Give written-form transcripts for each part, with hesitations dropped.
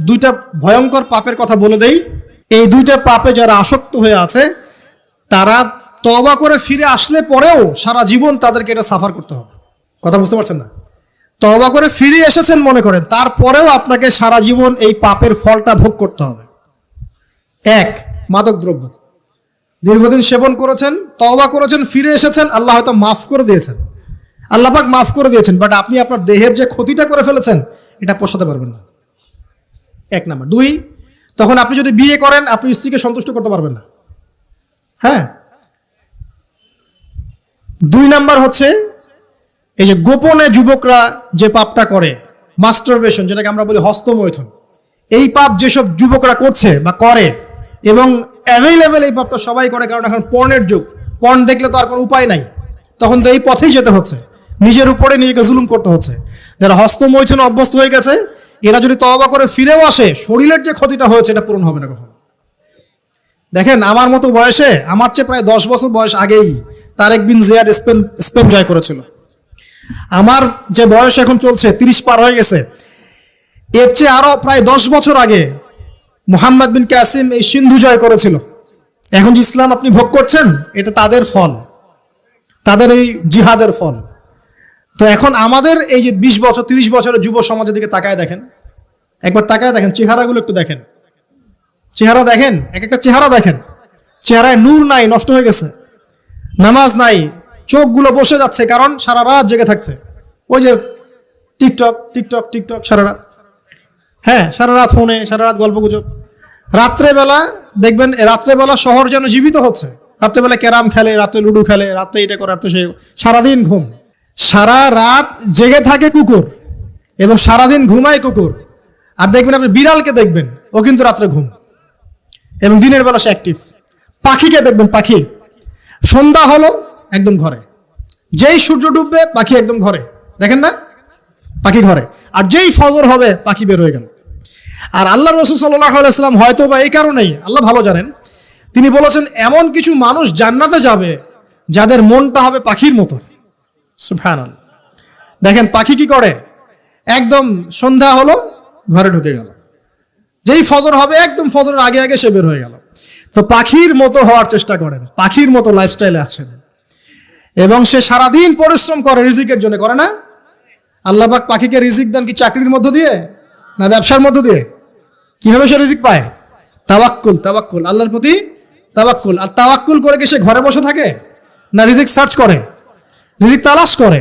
দুইটা ভয়ঙ্কর পাপের কথা বলে দেই। এই দুইটা পাপে যারা আসক্ত হয়ে আছে তারা তওবা করে ফিরে আসলে পরেও সারা জীবন তাদেরকে এটা সাফার করতে হবে। কথা বুঝতে পারছেন না? তওবা করে ফিরে এসেছেন মনে করেন, তারপরেও আপনাকে সারা জীবন এই পাপের ফলটা ভোগ করতে হবে। এক, মাদক দ্রব্য দীর্ঘদিন সেবন করেছেন, তওবা করেছেন, ফিরে এসেছেন, আল্লাহ হয়তো মাফ করে দিয়েছেন, আল্লাহ পাক মাফ করে দিয়েছেন, বাট আপনি আপনার দেহের যে ক্ষতিটা করে ফেলেছেন এটা পোষাতে পারবেন না। এক নাম্বার। দুই, তখন আপনি যদি বিয়ে করেন আপনি স্ত্রীকে সন্তুষ্ট করতে পারবেন না। হ্যাঁ। দুই নাম্বার হচ্ছে এই যে গোপনে যুবকরা যে পাপটা করে, মাস্টারবেশন, যেটাকে আমরা বলি হস্তমৈথুন, এই পাপ যেসব যুবকরা করছে বা করে, এবং অ্যাভেলেবেল এই পাপটা সবাই করে, কারণ এখন পর্নের যুগ, পর্ন দেখলে তো আর কোনো উপায় নাই, তখন তো এই পথেই যেতে হচ্ছে, নিজের উপরে নিজেকে জুলুম করতে হচ্ছে। যারা হস্তমৈথুনে অভ্যস্ত হয়ে গেছে এরা যদি তওবা করে ফিরেও আসে, শরীরের যে ক্ষতিটা হয়েছে এটা পূরণ হবে না কখনো। দেখেন আমার মতো বয়সে, আমার চেয়ে প্রায় 10 বছর বয়স আগেই তারেক বিন জিয়াদ স্পেন জয় করেছিল। আমার যে বয়স এখন চলছে 30 পার হয়ে গেছে, এর চেয়ে আরো প্রায় 10 বছর আগে মুহাম্মদ বিন কাসিম এই সিন্ধু জয় করেছিল। এখন যে ইসলাম আপনি ভোগ করছেন এটা তাদের ফল, তাদের এই জিহাদের ফল। তো এখন আমাদের এই যে 20 বছর 30 বছরের যুব সমাজের দিকে তাকায় দেখেন, একবার তাকায় দেখেন, চেহারাগুলো একটু দেখেন, চেহারা দেখেন, এক একটা চেহারা দেখেন, চেহারায় নূর নাই, নষ্ট হয়ে গেছে, নামাজ নাই, চোখগুলো বসে যাচ্ছে, কারণ সারা রাত জেগে থাকছে, ওই যে টিকটক টিকটক টিকটক সারা রাত। হ্যাঁ, সারা রাত ফোনে, সারা রাত গল্প গুজব। রাত্রেবেলা দেখবেন, রাত্রেবেলা শহর যেন জীবিত হচ্ছে, রাত্রেবেলা ক্যারাম খেলে, রাত্রে লুডো খেলে, রাত্রে এটা করে, রাত্রে সে, সারাদিন ঘুম, সারা রাত জেগে থাকে কুকুর এবং সারাদিন ঘুমায় কুকুর। আর দেখবেন আপনি বিড়ালকে দেখবেন, ও কিন্তু রাত্রে ঘুম এবং দিনের বেলা সে অ্যাক্টিভ। পাখিকে দেখবেন, পাখি সন্ধ্যা হলো একদম ঘরে, যেই সূর্য ডুববে পাখি একদম ঘরে, দেখেন না, পাখি ঘরে। আর যেই ফজর হবে পাখি বের হয়ে গেল। আর আল্লাহ রাসূল সাল্লাল্লাহু আলাইহি ওয়াসাল্লাম হয়তো বা এই কারণেই, আল্লাহ ভালো জানেন, তিনি বলেছেন এমন কিছু মানুষ জান্নাতে যাবে যাদের মনটা হবে পাখির মতো। সুবহানাল্লাহ। দেখেন পাখি কি করে, একদম সন্ধ্যা হলো ঘরে ঢুকে গেল, যেই ফজর হবে একদম ফজরের আগে আগে সে বের হয়ে গেল। তো পাখির মতো হওয়ার চেষ্টা করেন, পাখির মতো লাইফস্টাইলে আসেন, এবং সে সারাদিন পরিশ্রম করে রিজিকের জন্য, করে না? আল্লাহ পাক পাখিকে রিজিক দেন কি চাকরির মধ্য দিয়ে না ব্যবসার মধ্য দিয়ে? কিভাবে সে রিজিক পায়? তাওয়াক্কুল, তাওয়াক্কুল, আল্লাহর প্রতি তাওয়াক্কুল। আর তাওয়াক্কুল করে কি সে ঘরে বসে থাকে না রিজিক সার্চ করে, রিজিক তালাশ করে?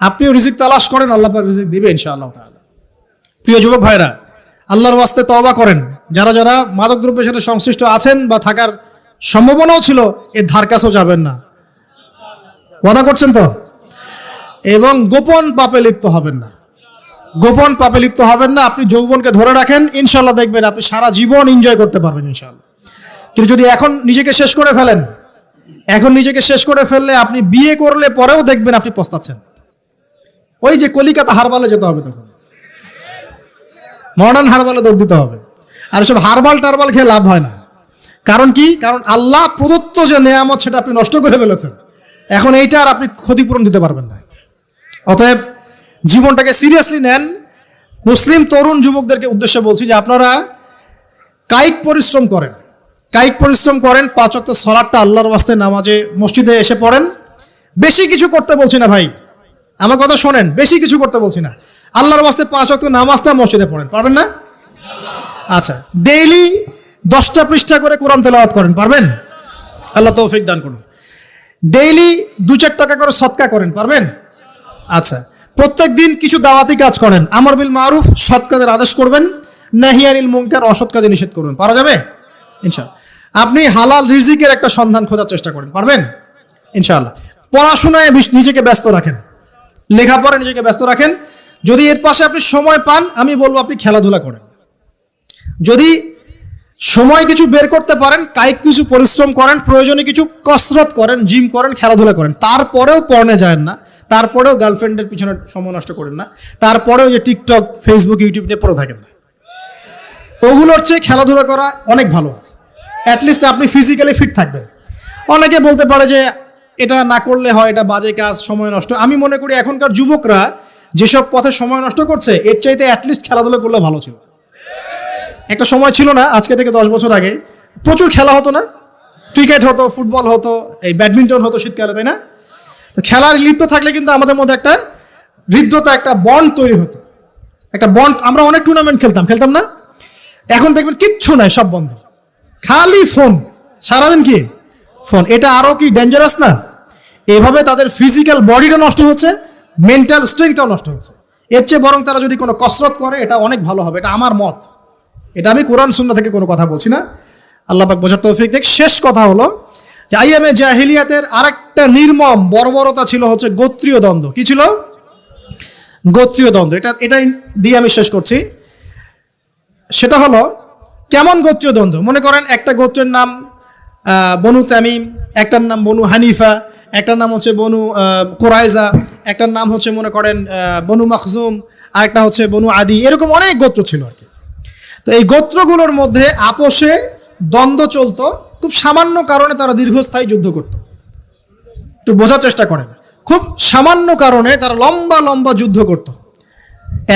আপনিও রিজিক তালাশ করেন, আল্লাহ পাক রিজিক দিবে ইনশাআল্লাহ তাআলা। প্রিয় যুবক ভাইরা, আল্লাহর ওয়াস্তে তওবা করেন। যারা যারা মাদক দ্রব্যের সাথে সংশ্লিষ্ট আছেন বা থাকার সম্ভাবনাও ছিল, এর ধার কাছেও যাবেন না, ওয়াদা করছেন তো? এবং গোপন পাপে লিপ্ত হবেন না, গোপন পাপে লিপ্ত হবেন না। আপনি যৌবনকে ধরে রাখেন, ইনশাআল্লাহ দেখবেন আপনি সারা জীবন এনজয় করতে পারবেন ইনশাআল্লাহ। কিন্তু যদি এখন নিজেকে শেষ করে ফেলেন, এখন নিজেকে শেষ করে ফেললে আপনি বিয়ে করলে পরেও দেখবেন আপনি পস্তাচ্ছেন। ওই যে কলিকাতা হারবালে যেতে হবে, তখন মডার্ন হারবালে দৌড় দিতে হবে। আর সব হারবাল টারবাল খেয়ে লাভ হয় না। কারণ কি? কারণ আল্লাহ প্রদত্ত যে নেয়ামত সেটা আপনি নষ্ট করে ফেলেছেন, এখন এইটা আর আপনি ক্ষতিপূরণ দিতে পারবেন না। অতএব জীবনটাকে সিরিয়াসলি নেন। মুসলিম তরুণ যুবকদেরকে উদ্দেশ্যে বলছি যে আপনারা কায়িক পরিশ্রম করেন, কায়িক পরিশ্রম করেন, 5 ওয়াক্ত সালাতটা আল্লাহর ওয়াস্তে নামাজে মসজিদে এসে পড়েন। বেশি কিছু করতে বলছি না ভাই, আমার কথা শোনেন, বেশি কিছু করতে বলছি না। আল্লাহর ওয়াস্তে 5 ওয়াক্ত নামাজটা মসজিদে পড়েন, পারবেন না? আচ্ছা, ডেইলি 10টা পৃষ্ঠা করে কোরআন তেলাওয়াত করেন, পারবেন? আল্লাহ তৌফিক দান করুন। ডেইলি 2-4 টাকা করে সদকা করেন, পারবেন? আচ্ছা, প্রত্যেক দিন কিছু দাওয়াতি কাজ করেন, আমর বিল মারুফ, সৎ কাজের আদেশ করবেন, নাহি আনিল মুনকার, অসৎ কাজে নিষেধ করবেন, পারা যাবে ইনশাআল্লাহ। আপনি হালাল রিজিকের একটা সন্ধান খোঁজার চেষ্টা করেন, পারবেন ইনশাআল্লাহ। পড়াশোনায় নিজেকে ব্যস্ত রাখেন, লেখাপড়ায় নিজেকে ব্যস্ত রাখেন। যদি এর পাশে আপনি সময় পান, আমি বলবো আপনি খেলাধুলা করেন। যদি সময় কিছু বের করতে পারেন, কায়িক কিছু পরিশ্রম করেন, প্রয়োজনে কিছু কসরত করেন, জিম করেন, খেলাধুলা করেন। তারপরেও পর্নে যায় না, তারপরেও গার্লফ্রেন্ডের পিছনে সময় নষ্ট করেন না, তারপরেও যে টিকটক, ফেসবুক, ইউটিউব নিয়ে পড়ে থাকেন না। ওগুলোর চেয়ে খেলাধুলা করা অনেক ভালো আছে। অ্যাটলিস্ট আপনি ফিজিক্যালি ফিট থাকবেন। অনেকে বলতে পারে যে এটা না করলে হয়, এটা বাজে কাজ, সময় নষ্ট। আমি মনে করি এখনকার যুবকরা যেসব পথে সময় নষ্ট করছে, এর চাইতে অ্যাটলিস্ট খেলাধুলা করলে ভালো ছিল। একটা সময় ছিল না, আজকে থেকে 10 বছর আগে প্রচুর খেলা হতো না? ক্রিকেট হতো, ফুটবল হতো, এই ব্যাডমিন্টন হতো শীতকালে, তাই না? তো খেলার লিপ্ত থাকলে কিন্তু আমাদের মধ্যে একটা হৃদ্যতা, একটা বন্ড তৈরি হতো, একটা বন্ড। আমরা অনেক টুর্নামেন্ট খেলতাম না? এখন দেখবেন কিচ্ছু নাই, সব বন্ধ, খালি ফোন, সারাদিন কি ফোন। এটা আরো কি ডেঞ্জারাস না? এভাবে তাদের ফিজিক্যাল বডিটা নষ্ট হচ্ছে, মেন্টাল স্ট্রেংথটাও নষ্ট হচ্ছে। এর চেয়ে বরং তারা যদি কোনো কসরত করে এটা অনেক ভালো হবে, এটা আমার মত। এটা আমি কোরআন সুন্নাহ থেকে কোনো কথা বলছি না, আল্লাহ পাক বোঝার তৌফিক দেখ। শেষ কথা হলো যে আইয়ামে জাহিলিয়াতের আরেকটা নির্মম বর্বরতা ছিল হচ্ছে গোত্রীয় দ্বন্দ্ব। কি ছিল? গোত্রীয় দ্বন্দ্ব। এটাই দিয়ে আমি শেষ করছি। সেটা হলো কেমন গোত্রীয় দ্বন্দ্ব? মনে করেন একটা গোত্রের নাম বনু তামিম, একটার নাম বনু হানিফা, একটার নাম হচ্ছে বনু কুরাইজা, একটার নাম হচ্ছে মনে করেন বনু মাখজুম, আরেকটা হচ্ছে বনু আদি, এরকম অনেক গোত্র ছিল আর কি। তো এই গোত্রগুলোর মধ্যে আপোষে দ্বন্দ্ব চলতো, খুব সামান্য কারণে তারা দীর্ঘস্থায়ী যুদ্ধ করত। একটু বোঝার চেষ্টা করেন, খুব সামান্য কারণে তারা লম্বা লম্বা যুদ্ধ করত।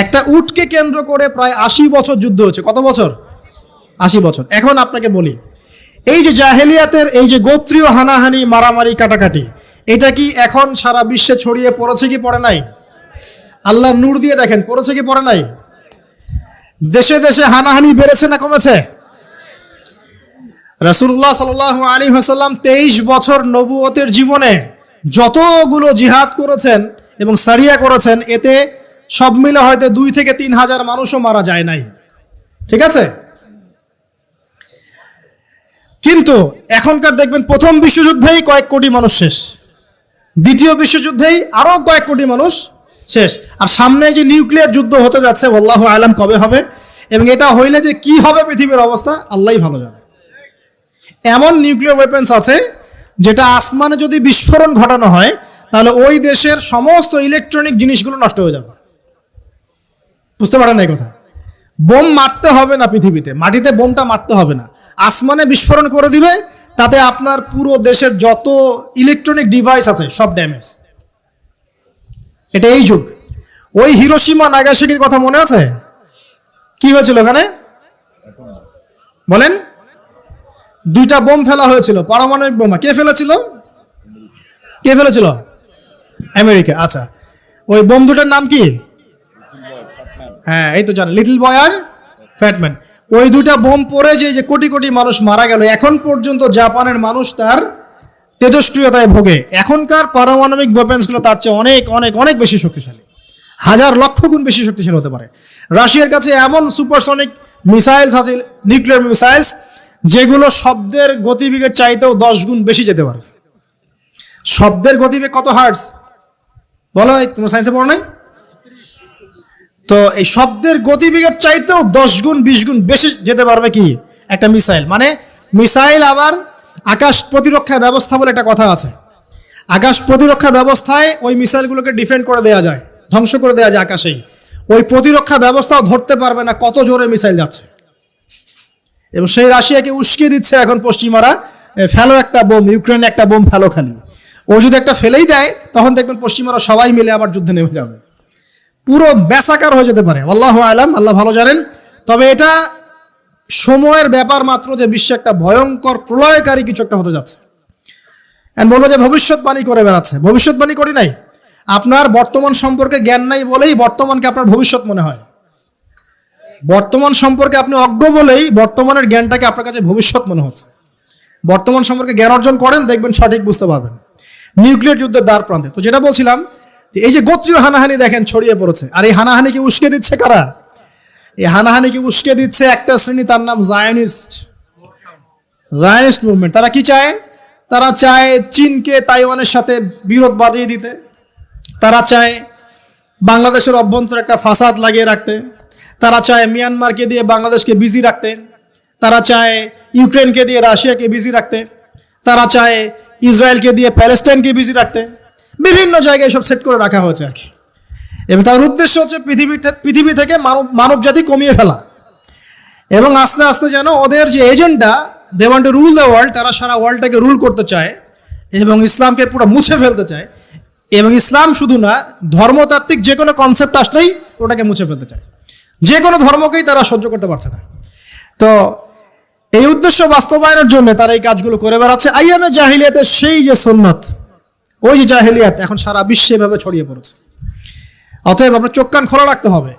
একটা উটকে কেন্দ্র করে প্রায় 80 বছর যুদ্ধ হচ্ছে। কত বছর? 80 বছর। এখন আপনাকে বলি, এই যে জাহেলিয়াতের এই যে গোত্রীয় হানাহানি, মারামারি, কাটাকাটি, এটা কি এখন সারা বিশ্বে ছড়িয়ে পড়েছে কি পড়ে নাই? আল্লাহ নূর দিয়ে দেখেন, পড়েছে কি পড়ে নাই? দেশে দেশে হানাহানি বেড়েছে না কমেছে? রাসূলুল্লাহ সাল্লাল্লাহু আলাইহি ওয়াসাল্লাম 23 বছর নবুয়তের জীবনে যতগুলো জিহাদ করেছেন এবং সারিয়া করেছেন, এতে সব মিলে হয়তো 2 থেকে 3 হাজার মানুষও মারা যায় নাই, ঠিক আছে? কিন্তু এখনকার দেখবেন প্রথম বিশ্বযুদ্ধেই কয়েক কোটি মানুষ শেষ, দ্বিতীয় বিশ্বযুদ্ধেই আরো কয়েক কোটি মানুষ শেষ, আর সামনে যে নিউক্লিয়ার যুদ্ধ হতে যাচ্ছে আল্লাহু আলাম কবে হবে, এবং এটা হইলে যে কি হবে পৃথিবীর অবস্থা আল্লাহই ভালো জানে। এমন নিউক্লিয়ার ওয়েপন্স আছে যেটা আসমানে যদি বিস্ফোরণ ঘটানো হয় তাহলে ওই দেশের সমস্ত ইলেকট্রনিক জিনিসগুলো নষ্ট হয়ে যাবে। বুঝতে পারেন না এই কথা? বোম মারতে হবে না পৃথিবীতে, মাটিতে বোমটা মারতে হবে না, আসমানে বিস্ফোরণ করে দিবে, তাতে আপনার পুরো দেশের যত ইলেকট্রনিক ডিভাইস আছে সব ড্যামেজ। এটা এই যুগ। ওই হিরোশিমা নাগাসাকির কথা মনে আছে? কি হয়েছিল ওখানে বলেন? 2টা বোম ফেলা হয়েছিল, পারমাণবিক বোমা। কে ফেলেছিল? কে ফেলেছিল? আমেরিকা। আচ্ছা, ওই বোম দুটার নাম কি? হ্যাঁ, এই তো জানেন, লিটল বয় আর ফ্যাটম্যান। ওই 2টা বোম পড়ে যে কোটি কোটি মানুষ মারা গেল, এখন পর্যন্ত জাপানের মানুষ তার তেজস্ক্রিয়তায় ভোগে। এখনকার পারমাণবিক ওয়েপন্সগুলো তার চেয়ে অনেক অনেক অনেক বেশি শক্তিশালী, হাজার লক্ষ গুণ বেশি শক্তিশালী হতে পারে। রাশিয়ার কাছে এমন সুপারসনিক মিসাইলস আছে, নিউক্লিয়ার মিসাইলস, যেগুলো শব্দের গতিবেগের চাইতেও 10 গুণ বেশি যেতে পারে। শব্দের গতিবেগ কত হার্টজ বলো? তোমরা সায়েন্সে পড়ো নাই? তো এই শব্দের গতিবেগের চাইতেও 10 গুণ 20 গুণ বেশি যেতে পারবে কি একটা মিসাইল। মানে মিসাইল আবার আকাশ প্রতিরক্ষা ব্যবস্থা বলে একটা কথা আছে। আকাশ প্রতিরক্ষা ব্যবস্থায় ওই মিসাইলগুলোকে ডিফেন্ড করে দেওয়া যায়, ধ্বংস করে দেওয়া যায় আকাশেই। ওই প্রতিরক্ষা ব্যবস্থাও ধরতে পারবে না কত জোরে মিসাইল যাচ্ছে। এবং সেই রাশিয়াকে উস্কিয়ে দিচ্ছে এখন পশ্চিমারা, ফেলো একটা বোম, ইউক্রেনে একটা বোম ফেলো খালি। ও যদি একটা ফেলেই দেয় তখন দেখবেন পশ্চিমারা সবাই মিলে আবার যুদ্ধে নেমে যাবে, পুরো ব্যাসাকার হয়ে যেতে পারে। আল্লাহু আলাম, আল্লাহ ভালো জানেন। তবে এটা সময়ের ব্যাপার মাত্র যে বিশ্বে একটা ভয়ঙ্কর প্রলয়কারী কিছু একটা হতে যাচ্ছে। বলবো যে ভবিষ্যৎবাণী করে বেড়াচ্ছে। ভবিষ্যৎবাণী করি নাই, আপনার বর্তমান সম্পর্কে জ্ঞান নাই বলেই বর্তমানকে আপনার ভবিষ্যৎ মনে হয়। বর্তমান সম্পর্কে আপনি অজ্ঞ বলেই বর্তমানের জ্ঞানটাকে আপনার কাছে ভবিষ্যৎ মনে হচ্ছে। বর্তমান সম্পর্কে জ্ঞান অর্জন করেন, দেখবেন সঠিক বুঝতে পারবেন। নিউক্লিয়ার যুদ্ধের দ্বার প্রান্তে। তো যেটা বলছিলাম যে এই যে গোত্রীয় হানাহানি দেখেন ছড়িয়ে পড়েছে, আর এই হানাহানিকে উস্কে দিচ্ছে কারা? এই হানাহানিকে উস্কে দিচ্ছে একটা শ্রেণী, তার নাম জায়নিস্ট মুভমেন্ট। তারা কি চায়? তারা চায় চীনকে তাইওয়ানের সাথে বিরোধ বাঁধিয়ে দিতে, তারা চায় বাংলাদেশের অভ্যন্তরে একটা ফাসাদ লাগিয়ে রাখতে, তারা চায় মিয়ানমারকে দিয়ে বাংলাদেশকে বিজি রাখতে, তারা চায় ইউক্রেনকে দিয়ে রাশিয়াকে বিজি রাখতে, তারা চায় ইসরায়েলকে দিয়ে প্যালেস্টাইনকে বিজি রাখতে। বিভিন্ন জায়গায় সব সেট করে রাখা হয়েছে আর কি। এবং তার উদ্দেশ্য হচ্ছে পৃথিবী থেকে মানব জাতি কমিয়ে ফেলা, এবং আস্তে আস্তে যেন ওদের যে agenda, they want to rule the world, তারা সারা ওয়ার্ল্ডটাকে রুল করতে চায় এবং ইসলামকে পুরো মুছে ফেলতে চায়। এবং ইসলাম শুধু না, ধর্মতাত্ত্বিক যে কোনো কনসেপ্ট আসলেই ওটাকে মুছে ফেলতে চায়। যে কোনো ধর্মকেই তারা সহ্য করতে পারছে না। তো এই উদ্দেশ্য বাস্তবায়নের জন্য তারা এই কাজগুলো করে বেড়াচ্ছে। আইয়ামে জাহিলিয়াতের সেই যে সুন্নাত, ওই যে জাহিলিয়াত এখন সারা বিশ্বে এভাবে ছড়িয়ে পড়েছে। অতএব আপনার চোখ কান খোলা রাখতে হবে।